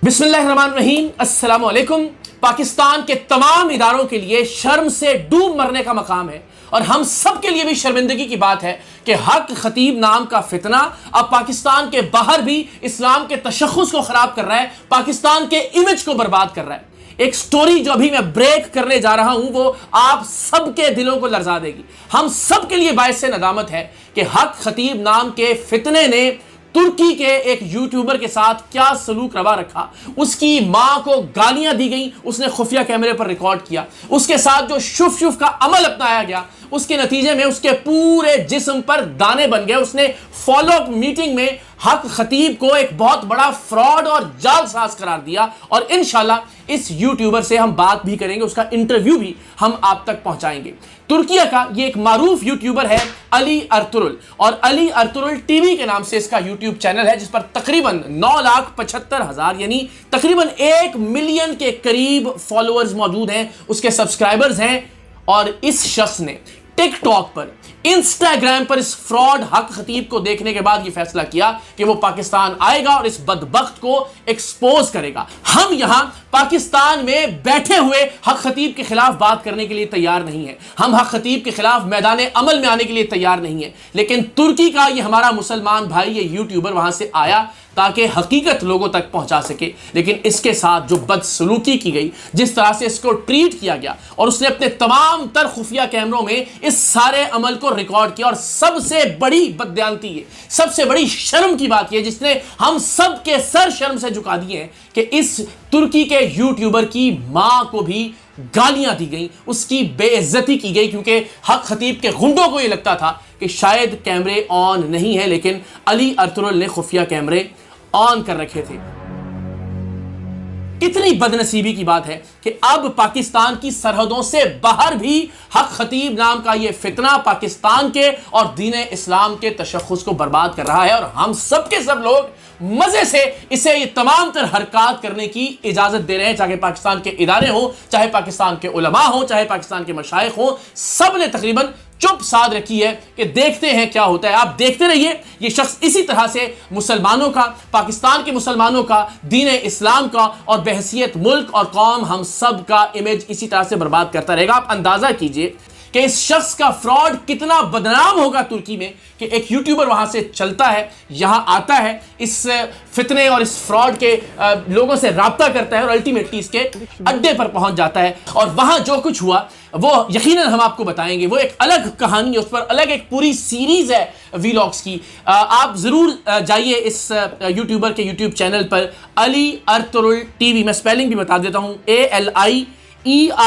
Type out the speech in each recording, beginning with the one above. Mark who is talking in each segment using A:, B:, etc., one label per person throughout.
A: बिस्मिल्लाहिर्रहमानिर्रहीम, अस्सलाम वालेकुम। पाकिस्तान के तमाम इदारों के लिए शर्म से डूब मरने का मकाम है और हम सब के लिए भी शर्मिंदगी की बात है कि हक खतीब नाम का फितना अब पाकिस्तान के बाहर भी इस्लाम के तशख़्ख़ुस को ख़राब कर रहा है, पाकिस्तान के इमेज को बर्बाद कर रहा है। एक स्टोरी जो अभी मैं ब्रेक करने जा रहा हूं वो आप सबके दिलों को लरजा देगी। हम सब के लिए बायस नदामत है कि हक खतीब नाम के फितने ने तुर्की के एक यूट्यूबर के साथ क्या सलूक रवा रखा। उसकी मां को गालियां दी गई, उसने खुफिया कैमरे पर रिकॉर्ड किया। उसके साथ जो शुफ शुफ का अमल अपनाया गया, उसके नतीजे में उसके पूरे जिस्म पर दाने बन गए। उसने फॉलोअप मीटिंग में हक खतीब को एक बहुत बड़ा फ्रॉड और जालसाज करार दिया और इंशाल्लाह इस यूट्यूबर से हम बात भी करेंगे, उसका इंटरव्यू भी हम आप तक पहुंचाएंगे। तुर्किया का ये एक मारूफ यूट्यूबर है अली अर्तुगल, और अली अर्तुगल टीवी के नाम से इसका यूट्यूब चैनल है जिस पर तकरीबन 9,75,000 यानी तकरीबन 1 मिलियन के करीब फॉलोअर्स मौजूद हैं, उसके सब्सक्राइबर्स हैं। और इस शख्स ने टिकटॉक पर, इंस्टाग्राम पर इस फ्रॉड हक खतीब को देखने के बाद यह फैसला किया कि वो पाकिस्तान आएगा और इस बदबख्त को एक्सपोज करेगा। हम यहां पाकिस्तान में बैठे हुए हक खतीब के खिलाफ बात करने के लिए तैयार नहीं है, हम हक खतीब के खिलाफ मैदान अमल में आने के लिए तैयार नहीं है, लेकिन तुर्की का ये हमारा मुसलमान भाई, ये यूट्यूबर वहां से आया ताकि हकीकत लोगों तक पहुंचा सके। लेकिन इसके साथ जो बदसलूकी की गई, जिस तरह से इसको ट्रीट किया गया, और उसने अपने तमाम तर खुफिया कैमरों में इस सारे अमल को रिकॉर्ड किया। और सबसे बड़ी बददियानती है, सबसे बड़ी शर्म की बात यह जिसने हम सब के सर शर्म से झुका दिए हैं कि इस तुर्की के यूट्यूबर की मां को भी गालियां दी गई, उसकी बेइज्जती की गई, क्योंकि हक खतीब के गुंडों को यह लगता था कि शायद कैमरे ऑन नहीं है, लेकिन अली अर्तुगल ने खुफिया कैमरे ऑन कर रखे थे। कितनी बदनसीबी की बात है कि अब पाकिस्तान की सरहदों से बाहर भी हक खतीब नाम का यह फितना पाकिस्तान के और दीन इस्लाम के तशख़्ख़ुस को बर्बाद कर रहा है, और हम सब के सब लोग मजे से इसे ये तमाम तर हरकत करने की इजाजत दे रहे हैं, चाहे पाकिस्तान के इदारे हो, चाहे पाकिस्तान के उलमा हो, चाहे पाकिस्तान के मशाइख हो। सब ने तकरीबन चुप साध रखी है कि देखते हैं क्या होता है। आप देखते रहिए, ये शख्स इसी तरह से मुसलमानों का, पाकिस्तान के मुसलमानों का, दीन इस्लाम का और बहसियत मुल्क और कौम हम सब का इमेज इसी तरह से बर्बाद करता रहेगा। आप अंदाजा कीजिए कि इस शख्स का फ्रॉड कितना बदनाम होगा तुर्की में, कि एक यूट्यूबर वहां से चलता है, यहां आता है, इस फितने और इस फ्रॉड के लोगों से राब्ता करता है और अल्टीमेटली इसके अड्डे पर पहुंच जाता है। और वहां जो कुछ हुआ वो यकीनन हम आपको बताएंगे, वो एक अलग कहानी है, उस पर अलग एक पूरी सीरीज है वीलॉग्स की। आप जरूर जाइए इस यूट्यूबर के यूट्यूब चैनल पर, अली अर्तुगल टीवी। मैं स्पेलिंग भी बता देता हूं, ALIERTUGRUL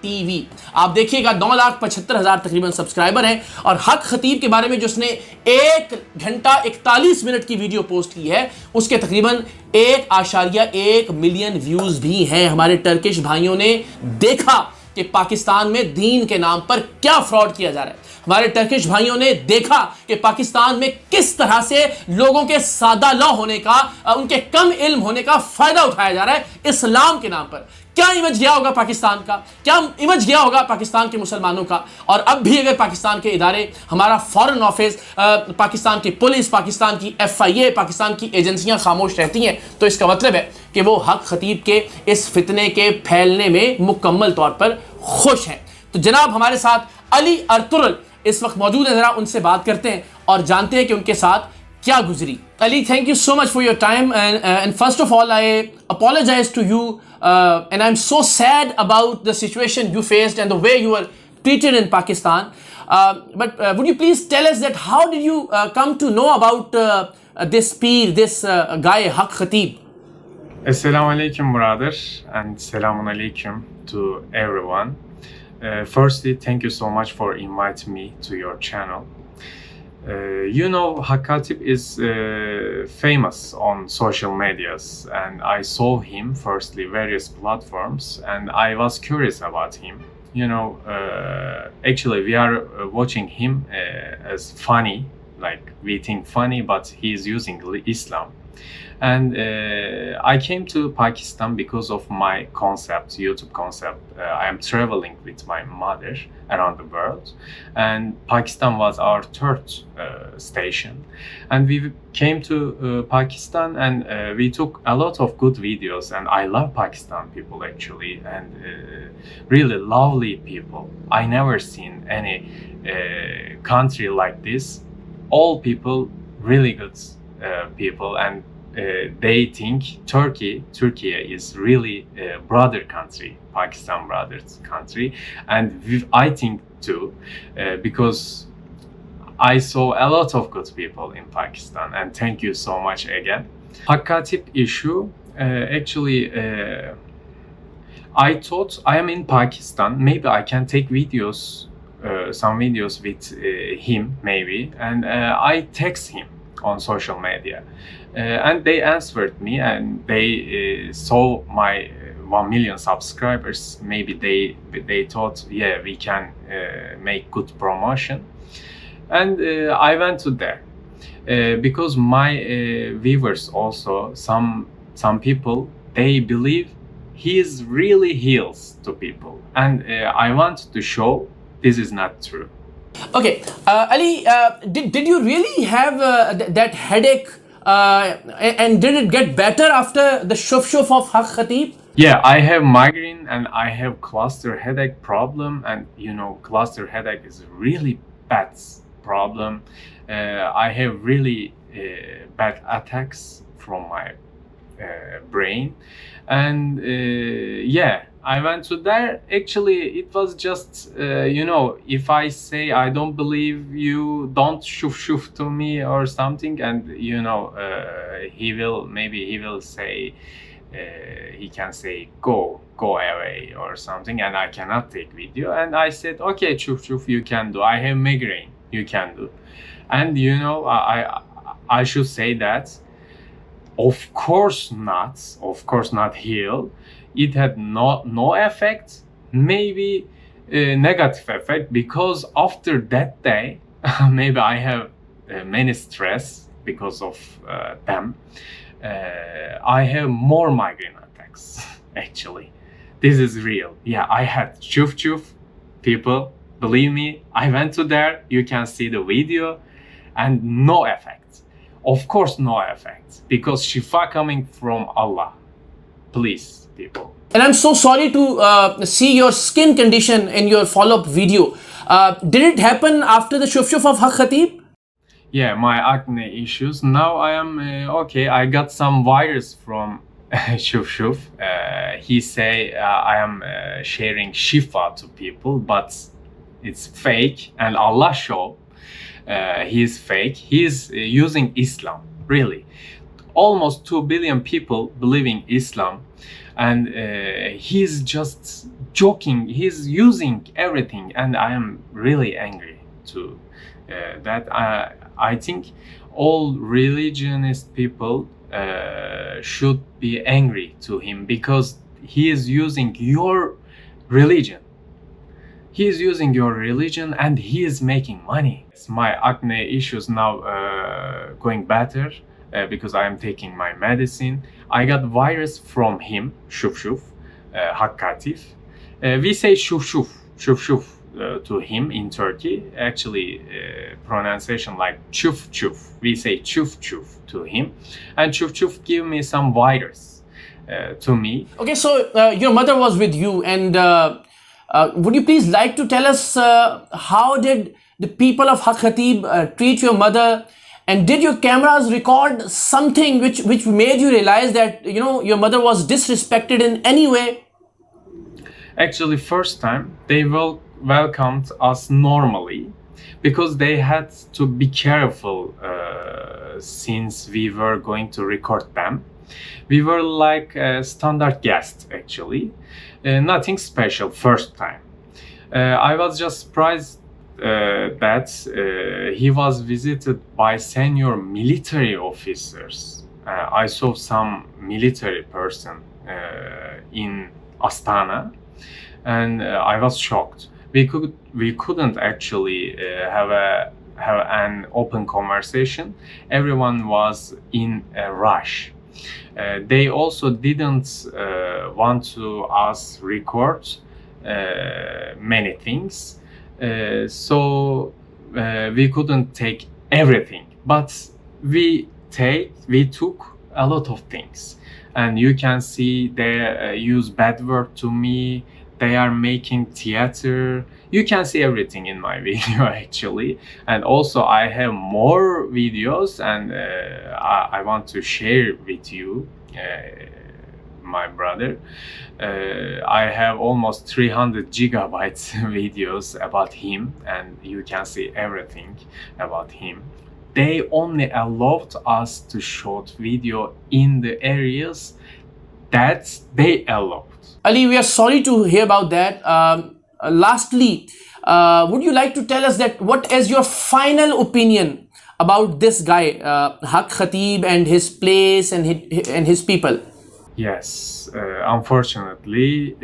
A: TV। आप देखिएगा 9,75,000 तकरीबन सब्सक्राइबर हैं। और हक खतीब के बारे में जो उसने 1 घंटा 41 मिनट की वीडियो पोस्ट की है, उसके तकरीबन 1.1 मिलियन व्यूज भी हैं। हमारे टर्किश भाइयों ने देखा कि पाकिस्तान में दीन के नाम पर क्या फ्रॉड किया जा रहा है। हमारे टर्किश भाइयों ने देखा कि पाकिस्तान में किस तरह से लोगों के सादा लौ होने का, उनके कम इल्म होने का फायदा उठाया जा रहा है इस्लाम के नाम पर। क्या इमेज गया होगा पाकिस्तान का, क्या इमेज गया होगा पाकिस्तान के मुसलमानों का। और अब भी अगर पाकिस्तान के इदारे, हमारा फॉरेन ऑफिस, पाकिस्तान की पुलिस, पाकिस्तान की FIA, पाकिस्तान की एजेंसियां खामोश रहती हैं, तो इसका मतलब है कि वो हक खतीब के इस फितने के फैलने में मुकम्मल तौर पर खुश हैं। तो जनाब हमारे साथ अली अर्तुगल इस वक्त मौजूद है, जरा उनसे बात करते हैं और जानते हैं कि उनके साथ क्या गुजरी। Ali, thank you so much for your time, and first of all I apologize to you, and I'm so sad about the situation you faced and the way you were treated in Pakistan. But would you please tell us that how did you come to know about this peer, this guy Haq Khateeb?
B: Assalamu alaikum, brother, and salamun alaikum to everyone. Firstly, thank you so much for inviting me to your channel. Haq Khateeb is famous on social medias, and I saw him firstly various platforms, and I was curious about him. Actually we are watching him as funny, like we think funny, but he is using Islam. And I came to Pakistan because of my concept, YouTube concept. I am traveling with my mother around the world, and Pakistan was our third station. And we came to Pakistan, and we took a lot of good videos. And I love Pakistan people actually, and really lovely people. I never seen any country like this. All people really good people, and they think Turkey is really a brother country, Pakistan brother country, and I think too, because I saw a lot of good people in Pakistan, and thank you so much again. Haq Khateeb issue, actually, I thought I am in Pakistan, maybe I can take videos, some videos with him maybe, and I text him on social media. And they answered me, and they saw my 1 million subscribers. Maybe they thought, yeah, we can make good promotion. And I went to there because my viewers also, some people, they believe he is really heals to people, and I want to show this is not true.
A: Okay, Ali, did you really have that headache? And did it get better after the shuf of Haq Khateeb?
B: Yeah, I have migraine and I have cluster headache problem, and you know, cluster headache is really bad problem. I have really bad attacks from my brain, and yeah, I went to there. Actually, it was just you know, if I say I don't believe you, don't shuf to me or something, and you know, he will say, he can say go away or something, and I cannot take video. And I said, okay, shuf, you can do. I have migraine, you can do. And you know, I should say that, of course not heal. It had no effect, maybe negative effect, because after that day, maybe I have many stress because of them. I have more migraine attacks, actually. This is real. Yeah, I had shuf, people, believe me, I went to there, you can see the video, and no effect. Of course, no effect, because shifa coming from Allah. Please, people.
A: And I'm so sorry to see your skin condition in your follow-up video. Did it happen after the shuf of Haq Khateeb?
B: Yeah, my acne issues. Now I am okay. I got some virus from shuf. He say I am sharing shifa to people, but it's fake, and Allah show he is fake. He is using Islam, really. Almost 2 billion people believe in Islam, and he's just joking. He's using everything, and I am really angry to that. I think all religionist people should be angry to him, because he is using your religion. He is using your religion, and he is making money. My acne issues now going better because I am taking my medicine. I got virus from him, shuf, Haq Khateeb. We say shuf to him in Turkey. Actually, pronunciation like chuf. We say chuf to him, and chuf give me some virus to me.
A: Okay, so your mother was with you, and would you please like to tell us how did the people of Haq Khateeb treat your mother, and did your cameras record something which made you realize that, you know, your mother was disrespected in any way?
B: Actually, first time they welcomed us normally, because they had to be careful since we were going to record them. We were like a standard guest, actually. Nothing special first time. I was just surprised that he was visited by senior military officers. I saw some military person in Astana, and I was shocked. We couldn't actually have a have an open conversation. Everyone was in a rush. They also didn't want to us record many things, so we couldn't take everything, but we took a lot of things. And you can see they use bad word to me. They are making theater. You can see everything in my video actually. And also I have more videos, and I want to share with you, my brother. I have almost 300 gigabytes videos about him, and you can see everything about him. They only allowed us to shoot video in the areas that they allowed.
A: Ali, we are sorry to hear about that. Lastly, would you like to tell us that what is your final opinion about this guy, Haq Khateeb, and his place and his people?
B: Yes, unfortunately,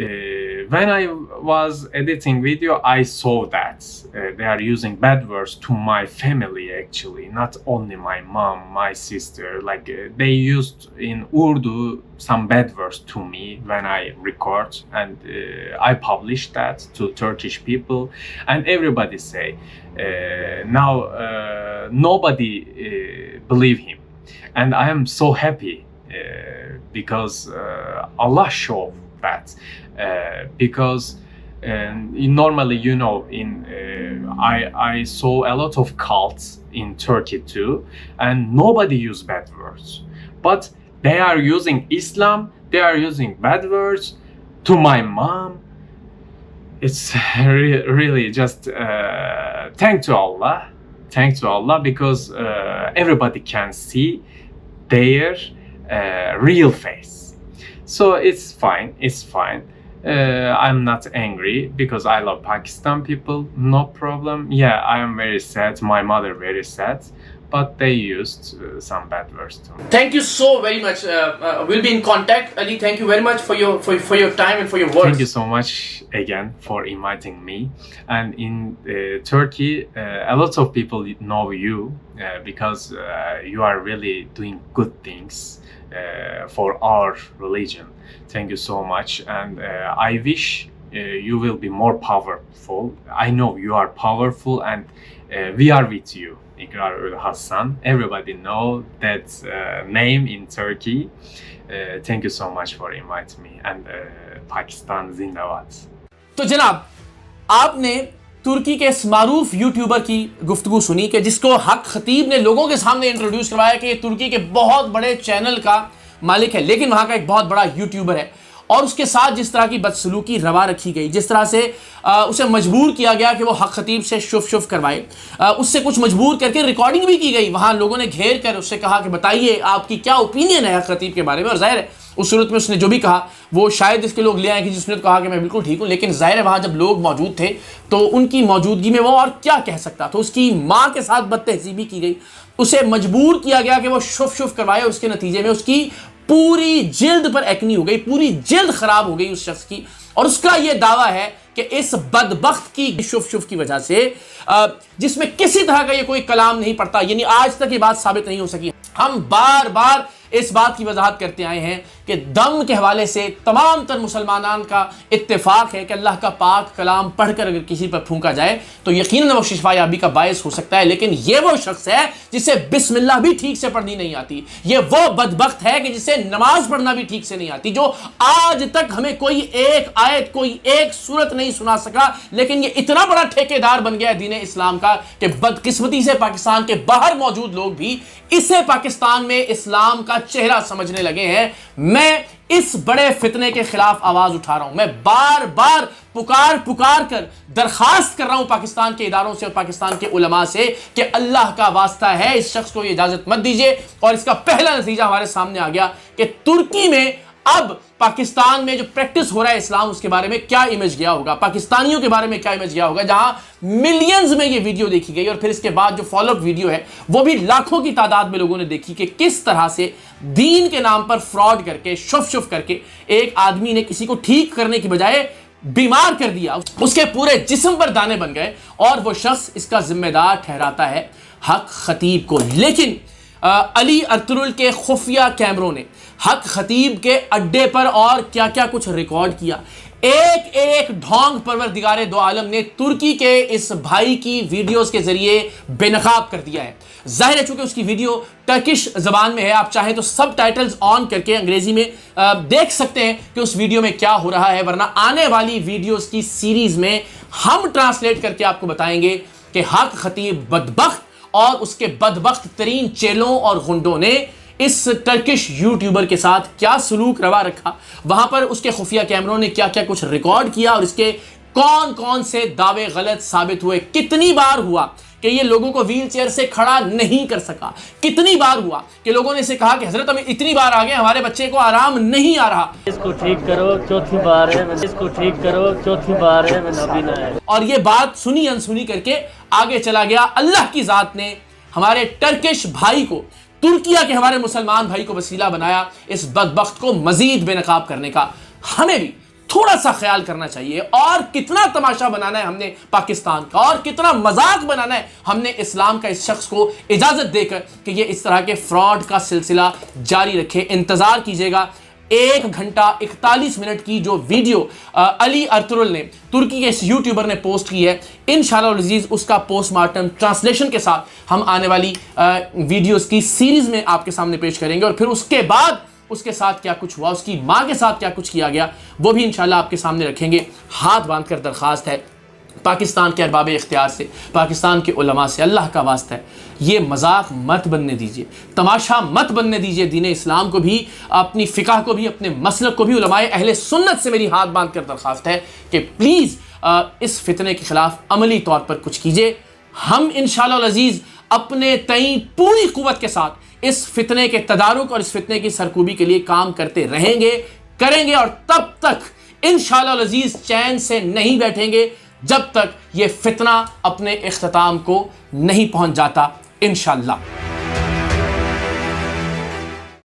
B: when I was editing video, I saw that they are using bad words to my family actually, not only my mom, my sister. Like they used in Urdu some bad words to me when I record, and I published that to Turkish people, and everybody say now nobody believe him, and I am so happy. Because Allah showed that. Because normally, you know, I saw a lot of cults in Turkey too, and nobody use bad words. But they are using Islam, they are using bad words to my mom. It's really just thank to Allah, because everybody can see their real face. So it's fine. I'm not angry because I love Pakistan people, no problem. Yeah, I am very sad, my mother very sad, but they used some bad words to me.
A: Thank you so very much. We'll be in contact. Ali, thank you very much for your time and for your words.
B: Thank you so much again for inviting me. And in Turkey, a lot of people know you because you are really doing good things for our religion. Thank you so much, and I wish you will be more powerful. I know you are powerful, and we are with you. Iqrar or Hassan, everybody know that name in Turkey. Thank you so much for inviting me, and Pakistan Zindabad.
A: तो जनाब, आपने तुर्की के इस मारूफ YouTuber की गुफ्तगू सुनी कि जिसको हक खतीब ने लोगों के सामने इंट्रोड्यूस करवाया कि ये तुर्की के बहुत बड़े चैनल का मालिक है, लेकिन वहाँ का एक बहुत बड़ा यूट्यूबर है, और उसके साथ जिस तरह की बदसलूकी रवा रखी गई, जिस तरह से उसे मजबूर किया गया कि वो हक खतीब से शुफ करवाए, उससे कुछ मजबूर करके रिकॉर्डिंग भी की गई। वहाँ लोगों ने घेर कर उससे कहा कि बताइए आपकी क्या ओपिनियन है हक खतीब के बारे में, और जाहिर है उस सूरत में उसने जो भी कहा वो शायद इसके लोग ले आए कि जिसने तो कहा कि मैं बिल्कुल ठीक हूँ, लेकिन जाहिर है वहाँ जब लोग मौजूद थे तो उनकी मौजूदगी में वो और क्या कह सकता। तो उसकी माँ के साथ बदतहजीबी की गई, उसे मजबूर किया गया कि वो शुफ करवाए, और उसके नतीजे में उसकी पूरी जिल्द पर एक्नी हो गई, पूरी जिल्द खराब हो गई उस शख्स की। और उसका ये दावा है कि इस बदबख्त की शुफ की वजह से, जिसमें किसी तरह का ये कोई कलाम नहीं पड़ता, यानी आज तक ये बात साबित नहीं हो सकी। हम बार बार इस बात की वजाहत करते आए हैं कि दम के हवाले से तमाम तर मुसलमानान का इत्तेफाक है कि अल्लाह का पाक कलाम पढ़कर अगर किसी पर फूंका जाए तो यकीनन वो शिफायाबी का बायस हो सकता है। लेकिन ये वो शख्स है जिसे बिस्मिल्लाह भी ठीक से पढ़नी नहीं आती, ये वो बदबख्त है कि जिसे नमाज पढ़ना भी ठीक से नहीं आती, जो आज तक हमें कोई एक आयत, कोई एक सूरत नहीं सुना सका, लेकिन ये इतना बड़ा ठेकेदार बन गया है दीन इस्लाम का कि बदकिस्मती से पाकिस्तान के बाहर मौजूद लोग भी इसे पाकिस्तान में इस्लाम का चेहरा समझने लगे हैं। मैं इस बड़े फितने के खिलाफ आवाज उठा रहा हूं, मैं बार बार पुकार कर दरखास्त कर रहा हूं पाकिस्तान के इदारों से और पाकिस्तान के उलमा से कि अल्लाह का वास्ता है इस शख्स को इजाजत मत दीजिए। और इसका पहला नतीजा हमारे सामने आ गया कि तुर्की में अब पाकिस्तान में जो प्रैक्टिस हो रहा है इस्लाम, उसके बारे में क्या इमेज गया होगा, पाकिस्तानियों के बारे में क्या इमेज गया होगा, जहां मिलियंस में ये वीडियो देखी गई और फिर इसके बाद जो फॉलोअप वीडियो है वो भी लाखों की तादाद में लोगों ने देखी कि किस तरह से दीन के नाम पर फ्रॉड करके शुफ करके एक आदमी ने किसी को ठीक करने की बजाय बीमार कर दिया, उसके पूरे जिस्म पर दाने बन गए, और वो शख्स इसका जिम्मेदार ठहराता है हक खतीब को। लेकिन अली र्तुगरुल के खुफिया कैमरों ने हक खतीब के अड्डे पर और क्या क्या कुछ रिकॉर्ड किया। एक एक ढोंग परवरदिगारे दो आलम ने तुर्की के इस भाई की वीडियोस के जरिए बेनकाब कर दिया है। जाहिर है चूंकि उसकी वीडियो टर्किश जबान में है, आप चाहें तो सब टाइटल्स ऑन करके अंग्रेजी में देख सकते हैं कि उस वीडियो में क्या हो रहा है, वरना आने वाली वीडियोस की सीरीज में हम ट्रांसलेट करके आपको बताएंगे कि हक खतीब बदबख्त और उसके बदबख्त तरीन चेलों और गुंडों ने इस टर्किश यूट्यूबर के साथ क्या सलूक रवा रखा, वहां पर उसके खुफिया कैमरों ने क्या क्या कुछ रिकॉर्ड किया, और इसके कौन कौन से दावे गलत साबित हुए। कितनी बार हुआ कि ये लोगों को व्हील चेयर से खड़ा नहीं कर सका, कितनी बार हुआ कि लोगों ने इसे कहा कि हजरत हम इतनी बार आ गए, हमारे बच्चे को आराम नहीं आ रहा,
C: इसको ठीक करो चौथी बार है, इसको ठीक करो चौथी बार है, मैं नबी ना है।
A: और ये बात सुनी अनसुनी करके आगे चला गया। अल्लाह की जात ने हमारे टर्किश भाई को, तुर्किया के हमारे मुसलमान भाई को वसीला बनाया इस बदबख्त को मजीद बेनकाब करने का। हमें भी थोड़ा सा ख्याल करना चाहिए, और कितना तमाशा बनाना है हमने पाकिस्तान का, और कितना मजाक बनाना है हमने इस्लाम का इस शख्स को इजाजत देकर कि ये इस तरह के फ्रॉड का सिलसिला जारी रखे। इंतजार कीजिएगा 1 घंटा 41 मिनट की जो वीडियो अली र्तुगरुल ने, तुर्की के इस यूट्यूबर ने पोस्ट की है, इंशाअल्लाह अज़ीज़ उसका पोस्टमार्टम ट्रांसलेशन के साथ हम आने वाली वीडियोस की सीरीज में आपके सामने पेश करेंगे। और फिर उसके बाद उसके साथ क्या कुछ हुआ, उसकी माँ के साथ क्या कुछ किया गया, वो भी इंशाअल्लाह आपके सामने रखेंगे। हाथ बांधकर दरख्वास्त है पाकिस्तान के अरबाब इख्तियार से, पाकिस्तान के उलमा से, अल्लाह का वास्ता है, ये मजाक मत बनने दीजिए, तमाशा मत बनने दीजिए। दीन इस्लाम को भी, अपनी फ़िक़ह को भी, अपने मसलक को भी, उलमाए अहले सुन्नत से मेरी हाथ बांध कर दरख्वास्त है कि प्लीज़ इस फितने के ख़िलाफ़ अमली तौर पर कुछ कीजिए। हम इंशाअल्लाह अज़ीज़ अपने तईं पूरी क़ुव्वत के साथ इस फितने के तदारुक और इस फितने की सरकूबी के लिए काम करते रहेंगे, करेंगे, और तब तक इंशाअल्लाह अज़ीज़ चैन से नहीं बैठेंगे जब तक ये फितना अपने इख्तिताम को नहीं पहुंच जाता इंशाअल्लाह।